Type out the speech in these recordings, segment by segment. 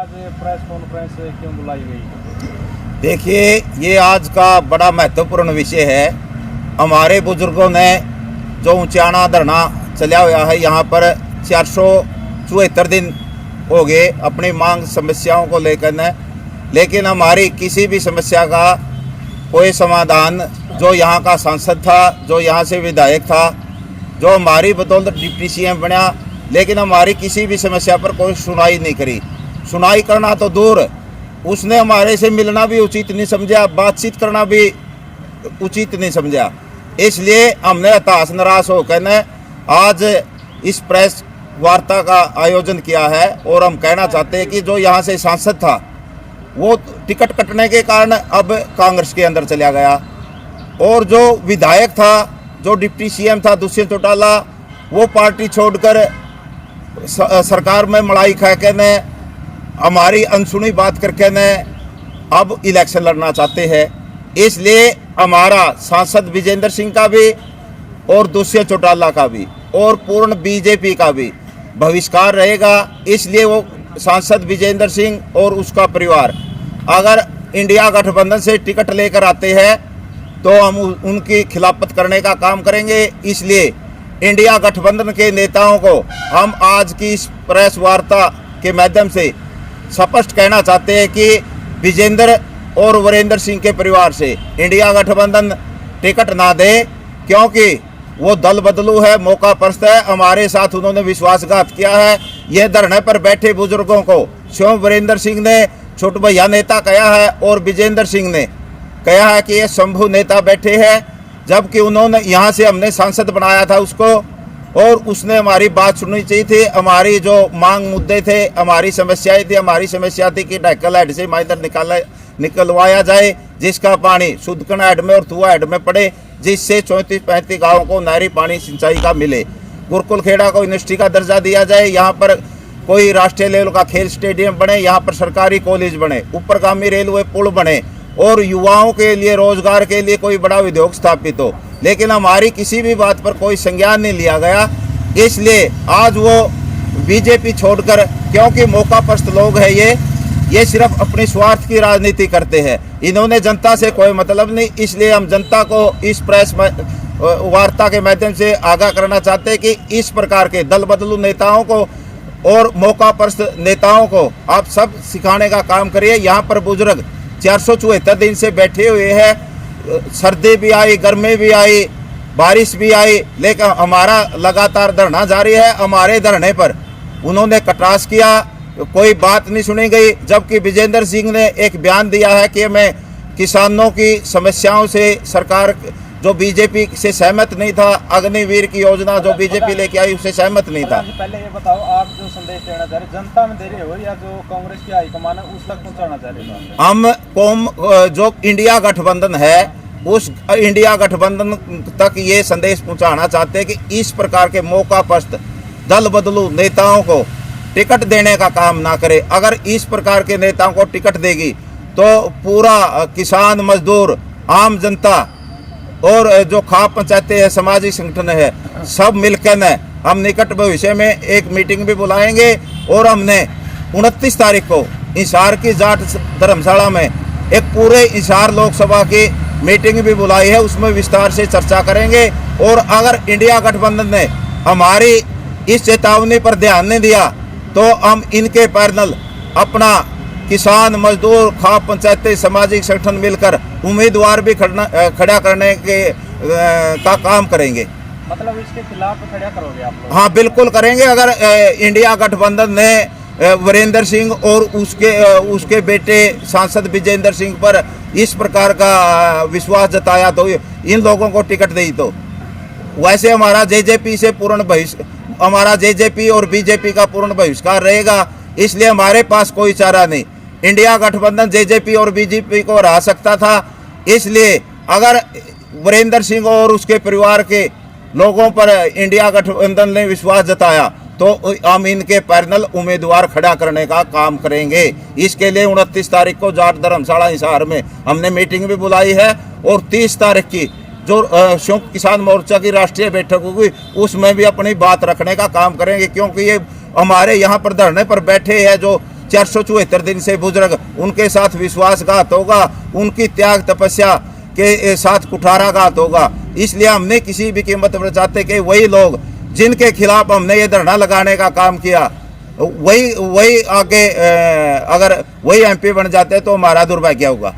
आज press conference क्यों बुलाई गई? देखिए, ये आज का बड़ा महत्वपूर्ण विषय है। हमारे बुजुर्गों ने जो ऊंचाना धरना चला हुआ है, यहाँ पर 474 दिन हो गए अपनी मांग समस्याओं को लेकर न, लेकिन हमारी किसी भी समस्या का कोई समाधान, जो यहाँ का सांसद था, जो यहाँ से विधायक था, जो हमारी बदौलत डिप्टी सीएम बना, लेकिन हमारी किसी भी समस्या पर कोई सुनाई नहीं करी। सुनाई करना तो दूर, उसने हमारे से मिलना भी उचित नहीं समझा, बातचीत करना भी उचित नहीं समझा। इसलिए हमने हताश निराश होकर न आज इस प्रेस वार्ता का आयोजन किया है। और हम कहना चाहते हैं कि जो यहाँ से सांसद था, वो टिकट कटने के कारण अब कांग्रेस के अंदर चला गया, और जो विधायक था, जो डिप्टी सीएम था दुष्यंत चौटाला, वो पार्टी छोड़कर सरकार में मलाई खा के ने हमारी अनसुनी बात करके ने अब इलेक्शन लड़ना चाहते हैं। इसलिए हमारा सांसद विजेंद्र सिंह का भी और दुष्यंत चौटाला का भी और पूर्ण बीजेपी का भी बहिष्कार रहेगा। इसलिए वो सांसद विजेंद्र सिंह और उसका परिवार अगर इंडिया गठबंधन से टिकट लेकर आते हैं तो हम उनकी खिलाफत करने का काम करेंगे। इसलिए इंडिया गठबंधन के नेताओं को हम आज की इस प्रेस वार्ता के माध्यम से स्पष्ट कहना चाहते हैं कि विजेंद्र और वीरेंद्र सिंह के परिवार से इंडिया गठबंधन टिकट ना दे, क्योंकि वो दल बदलू है, मौका परस्त है। हमारे साथ उन्होंने विश्वासघात किया है। यह धरने पर बैठे बुजुर्गों को स्वयं वीरेंद्र सिंह ने छोट भैया नेता कहा है और विजेंद्र सिंह ने कहा है कि ये शंभू नेता बैठे हैं, जबकि उन्होंने यहाँ से हमने सांसद बनाया था उसको, और उसने हमारी बात सुननी चाहिए थी। हमारी जो मांग मुद्दे थे, हमारी समस्याएं थी, हमारी समस्या थी कि ढक्कल हेड से माइदर निकलवाया जाए, जिसका पानी सुदकन हेड में और थुआ हेड में पड़े, जिससे 34-35 गाँवों को नहरी पानी सिंचाई का मिले। गुरुकुल खेड़ा को यूनिवर्सिटी का दर्जा दिया जाए, यहाँ पर कोई राष्ट्रीय लेवल का खेल स्टेडियम बने, यहाँ पर सरकारी कॉलेज बने, ऊपरगामी रेलवे पुल बने, और युवाओं के लिए रोजगार के लिए कोई बड़ा उद्योग स्थापित हो। लेकिन हमारी किसी भी बात पर कोई संज्ञान नहीं लिया गया। इसलिए आज वो बीजेपी छोड़कर, क्योंकि मौकापरस्त लोग हैं ये सिर्फ अपने स्वार्थ की राजनीति करते हैं, इन्होंने जनता से कोई मतलब नहीं। इसलिए हम जनता को इस प्रेस वार्ता के माध्यम से आगाह करना चाहते हैं कि इस प्रकार के दल बदलू नेताओं को और मौकापरस्त नेताओं को आप सब सिखाने का काम करिए। यहाँ पर बुजुर्ग 474 दिन से बैठे हुए हैं, सर्दी भी आई, गर्मी भी आई, बारिश भी आई, लेकिन हमारा लगातार धरना जारी है। हमारे धरने पर उन्होंने कटाक्ष किया, कोई बात नहीं सुनी गई। जबकि विजेंद्र सिंह ने एक बयान दिया है कि मैं किसानों की समस्याओं से, सरकार जो बीजेपी से सहमत नहीं था, अग्निवीर की योजना जो बीजेपी लेके आई उससे सहमत नहीं था। पहले ये बताओ, आप जो संदेश देना चाह रहे जनता में दे रहे हो या जो कांग्रेस की हाईकमान है उस तक पहुंचाना चाह रहे हो? हम जो इंडिया गठबंधन है उस इंडिया गठबंधन तक ये संदेश पहुंचाना चाहते हैं कि इस प्रकार के मौकापरस्त दल बदलू नेताओं को टिकट देने का काम ना करे। अगर इस प्रकार के नेताओं को टिकट देगी तो पूरा किसान, मजदूर, आम जनता और जो खाप पंचायतें हैं, सामाजिक संगठन है, सब मिलकर न हम निकट भविष्य में एक मीटिंग भी बुलाएंगे। और हमने 29 तारीख को हिसार की जाट धर्मशाला में एक पूरे हिसार लोकसभा की मीटिंग भी बुलाई है, उसमें विस्तार से चर्चा करेंगे। और अगर इंडिया गठबंधन ने हमारी इस चेतावनी पर ध्यान नहीं दिया तो हम इनके पैनल अपना किसान, मजदूर, खाप पंचायतें, सामाजिक संगठन मिलकर उम्मीदवार भी खड़ा करने का काम करेंगे। मतलब इसके खिलाफ खड़ा करोगे आप लोग? हाँ, बिल्कुल करेंगे। अगर इंडिया गठबंधन ने वीरेंद्र सिंह और उसके बेटे सांसद विजेंद्र सिंह पर इस प्रकार का विश्वास जताया तो इन लोगों को टिकट दी, तो वैसे हमारा जेजेपी से हमारा जेजेपी और बीजेपी का पूर्ण बहिष्कार रहेगा। इसलिए हमारे पास कोई चारा नहीं। इंडिया गठबंधन जेजेपी और बीजेपी को हरा सकता था। इसलिए अगर वीरेंद्र सिंह और उसके परिवार के लोगों पर इंडिया गठबंधन ने विश्वास जताया तो हम इनके पैनल उम्मीदवार खड़ा करने का काम करेंगे। इसके लिए 29 तारीख को जाट धर्मशाला हिसार में हमने मीटिंग भी बुलाई है, और 30 तारीख की जो संयुक्त किसान मोर्चा की राष्ट्रीय बैठक होगी उसमें भी अपनी बात रखने का काम करेंगे। क्योंकि ये हमारे यहाँ पर धरने पर बैठे हैं जो 474 दिन से बुजुर्ग, उनके साथ विश्वासघात होगा, उनकी त्याग तपस्या के साथ कुठाराघात होगा। इसलिए हमने किसी भी कीमत पर चाहते कि वही लोग जिनके खिलाफ हमने ये धरना लगाने का काम किया वही आगे अगर वही एमपी बन जाते तो हमारा दुर्भाग्य होगा।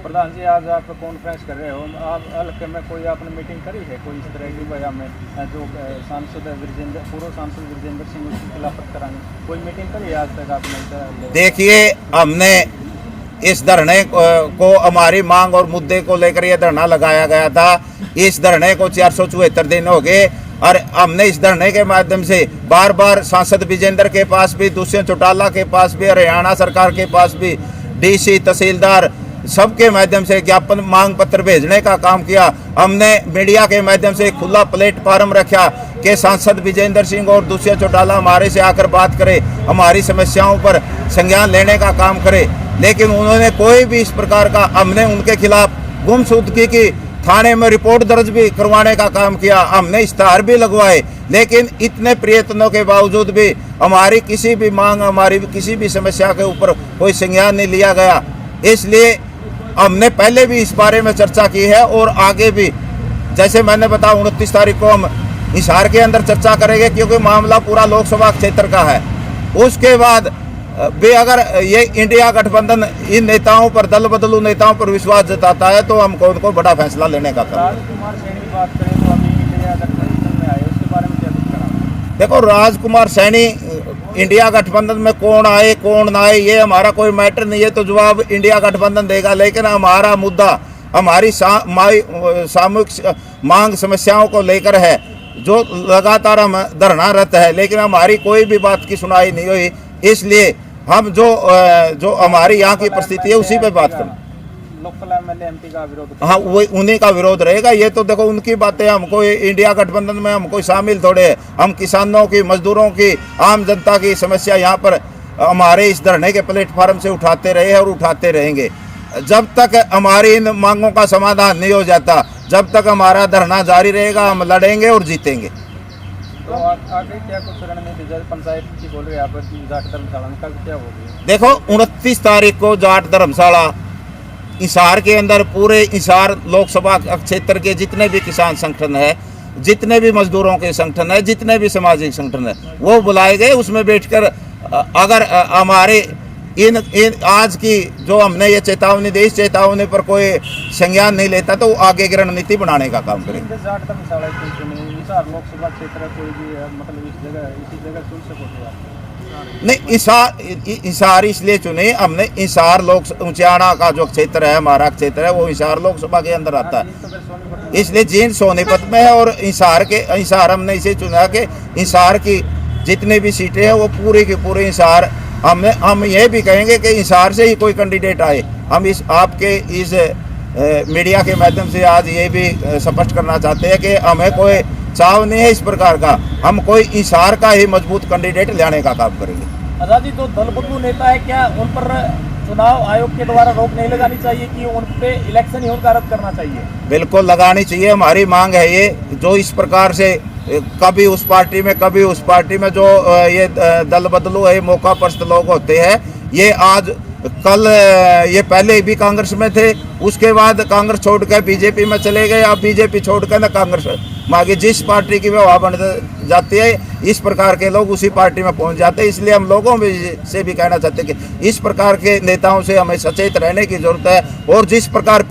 प्रधान जी, आज आप कॉन्फ्रेंस कर रहे हो, आप हल्के में कोई आपने मीटिंग करी है कोई इस तरह की भैया में जो सांसद पूर्व सांसद विजेंद्र सिंह उसकी खिलाफत कराएंगे, कोई मीटिंग करी है आज तक आपने? देखिए, हमने इस धरने को हमारी मांग और मुद्दे को लेकर यह धरना लगाया गया था। इस धरने को 474 दिन हो गए और हमने इस धरने के माध्यम से बार बार सांसद विजेंद्र के पास भी, दुष्यंत चौटाला के पास भी, हरियाणा सरकार के पास भी, डीसी तहसीलदार सबके माध्यम से ज्ञापन मांग पत्र भेजने का काम किया। हमने मीडिया के माध्यम से खुला प्लेटफॉर्म रखा कि सांसद विजेंद्र सिंह और दुष्यंत चौटाला हमारे से आकर बात करें, हमारी समस्याओं पर संज्ञान लेने का काम करें, लेकिन उन्होंने कोई भी इस प्रकार का, हमने उनके खिलाफ गुमशुदगी की थाने में रिपोर्ट दर्ज भी करवाने का काम किया, हमने इश्तहार भी लगवाए, लेकिन इतने प्रयत्नों के बावजूद भी हमारी किसी भी मांग, हमारी किसी भी समस्या के ऊपर कोई संज्ञान नहीं लिया गया। इसलिए हमने पहले भी इस बारे में चर्चा की है और आगे भी, जैसे मैंने बताया 29 तारीख को हम हिसार के अंदर चर्चा करेंगे, क्योंकि मामला पूरा लोकसभा क्षेत्र का है। उसके बाद भी अगर ये इंडिया गठबंधन इन नेताओं पर, दल बदलू नेताओं पर विश्वास जताता है तो हमको उनको बड़ा फैसला लेने का काम। राजकुमार सैनी की बात करें तो अभी इंडिया गठबंधन में आए, उसके बारे में क्या कुछ कहा? देखो, राजकुमार सैनी इंडिया गठबंधन में कौन आए कौन ना आए ये हमारा कोई मैटर नहीं है, तो जवाब इंडिया गठबंधन देगा। लेकिन हमारा मुद्दा हमारी सामूहिक मांग समस्याओं को लेकर है, जो लगातार हम धरनारत है, लेकिन हमारी कोई भी बात की सुनाई नहीं हुई। इसलिए हम जो हमारी यहाँ की परिस्थिति है उसी पे बात करें। लोकल एमएलए एमपी का विरोध, हाँ, वही उन्हीं का विरोध रहेगा। ये तो देखो उनकी बातें, हमको इंडिया गठबंधन में हम कोई शामिल थोड़े हैं। हम किसानों की, मजदूरों की, आम जनता की समस्या यहाँ पर हमारे इस धरने के प्लेटफॉर्म से उठाते रहे और उठाते रहेंगे। जब तक हमारी इन मांगों का समाधान नहीं हो जाता, जब तक हमारा धरना जारी रहेगा, हम लड़ेंगे और जीतेंगे। तो आगे क्या कुछ रणनीति, जैसे पंचायत की बोल रहे हैं आप जाट धर्मशाला में, कल क्या होगी? देखो, 29 तारीख को जाट धर्मशाला हिसार के अंदर, पूरे हिसार लोकसभा क्षेत्र के जितने भी किसान संगठन है, जितने भी मजदूरों के संगठन है, जितने भी सामाजिक संगठन है, वो बुलाए गए। उसमें बैठकर अगर हमारे इन आज की जो हमने ये चेतावनी दी, इस चेतावनी पर कोई संज्ञान नहीं लेता तो आगे की रणनीति बनाने का काम करेंगे। जाट धर्मशाला हिसार लोकसभा क्षेत्र कोई भी मतलब इसी जगह चुन सको? नहीं, हिसार इसलिए चुने हमने, हिसार उचाना का जो क्षेत्र है, हमारा क्षेत्र है, वो हिसार लोकसभा के अंदर आता है। इसलिए जींद सोनीपत में है और हिसार हमने इसे चुना कि हिसार की जितनी भी सीटें हैं वो पूरे के पूरे हिसार, हम ये भी कहेंगे कि हिसार से ही कोई कैंडिडेट आए। हम इस आपके इस मीडिया के माध्यम से आज ये भी स्पष्ट करना चाहते हैं कि हमें कोई चाव नहीं है इस प्रकार का, हम कोई हिसार का ही मजबूत कैंडिडेट लाने का काम करेंगे। आजादी जो दल बदलू नेता है, क्या उन पर चुनाव आयोग के द्वारा रोक नहीं लगानी चाहिए कि उन पे इलेक्शन ही उनका रद्द करना चाहिए? बिल्कुल लगानी चाहिए, हमारी मांग है ये। जो इस प्रकार से कभी उस पार्टी में कभी उस पार्टी में जो ये दल बदलू है, मौका परस्त लोग होते हैं, ये आज कल ये पहले भी कांग्रेस में थे, उसके बाद कांग्रेस छोड़कर बीजेपी में चले गए, अब बीजेपी छोड़कर ना कांग्रेस में आगे, जिस पार्टी की हवा बन जाती है इस प्रकार के लोग उसी पार्टी में पहुंच जाते हैं। इसलिए हम लोगों से भी कहना चाहते हैं कि इस प्रकार के नेताओं से हमें सचेत रहने की जरूरत है। और जिस प्रकार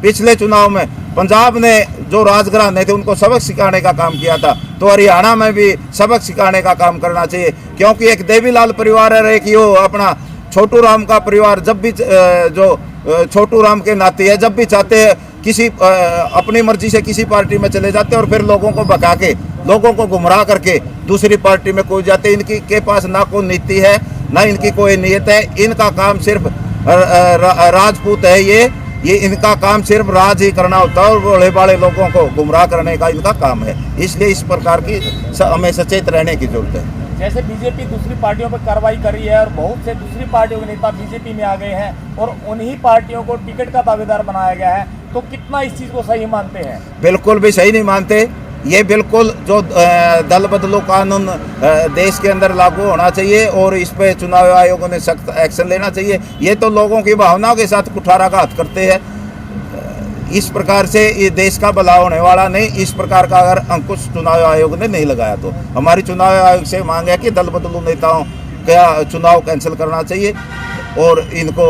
पिछले चुनाव में पंजाब ने जो राजघराने थे उनको सबक सिखाने का काम किया था, तो हरियाणा में भी सबक सिखाने का काम करना चाहिए। क्योंकि एक देवीलाल परिवार है, एक यो अपना छोटू राम का परिवार, जब भी जो छोटू राम के नाते है, जब भी चाहते हैं किसी अपनी मर्जी से किसी पार्टी में चले जाते हैं और फिर लोगों को भगा के, लोगों को गुमराह करके दूसरी पार्टी में कूद जाते। इनकी के पास ना कोई नीति है, ना इनकी कोई नीयत है। इनका काम सिर्फ राजपूत है, ये इनका काम सिर्फ राज ही करना होता है और बड़े बड़े लोगों को गुमराह करने का इनका काम है। इसलिए इस प्रकार की हमें सचेत रहने की जरूरत है। जैसे बीजेपी दूसरी पार्टियों पर कार्रवाई कर रही है और बहुत से दूसरी पार्टियों के नेता बीजेपी में आ गए हैं और उन्हीं पार्टियों को टिकट का दावेदार बनाया गया है, तो कितना इस चीज़ को सही मानते हैं? बिल्कुल भी सही नहीं मानते। ये बिल्कुल जो दल बदलो कानून देश के अंदर लागू होना चाहिए और इस पे चुनाव आयोग ने सख्त एक्शन लेना चाहिए। ये तो लोगों की भावनाओं के साथ कुठाराघात करते हैं। इस प्रकार से ये देश का भला होने वाला नहीं। इस प्रकार का अगर अंकुश चुनाव आयोग ने नहीं लगाया तो हमारी चुनाव आयोग से मांग है कि दल बदलू नेताओं का चुनाव कैंसिल करना चाहिए और इनको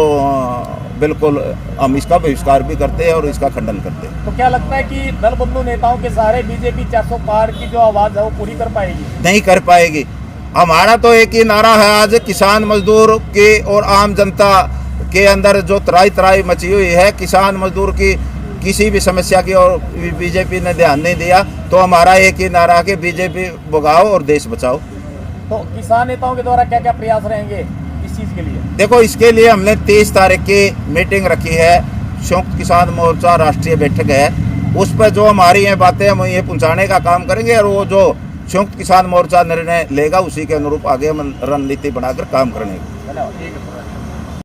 बिल्कुल हम इसका बहिष्कार भी करते हैं और इसका खंडन करते हैं। तो क्या लगता है कि दल बदलू नेताओं के सहारे बीजेपी 400 पार की जो आवाज है वो पूरी कर पाएगी? नहीं कर पाएगी। हमारा तो एक ही नारा है आज, किसान मजदूर के और आम जनता के अंदर जो त्राही त्राही मची हुई है, किसान मजदूर की किसी भी समस्या की और बीजेपी ने ध्यान नहीं दिया, तो हमारा एक ही नारा है कि बीजेपी भगाओ और देश बचाओ। तो किसान नेताओं के द्वारा क्या क्या प्रयास रहेंगे इस चीज के लिए? देखो, इसके लिए हमने 23 तारीख की मीटिंग रखी है, संयुक्त किसान मोर्चा राष्ट्रीय बैठक है। उस पर जो हमारी ये बातें हम ये पहुंचाने का काम करेंगे और वो जो संयुक्त किसान मोर्चा निर्णय लेगा उसी के अनुरूप आगे हम रणनीति बनाकर काम करेंगे। धन्यवाद।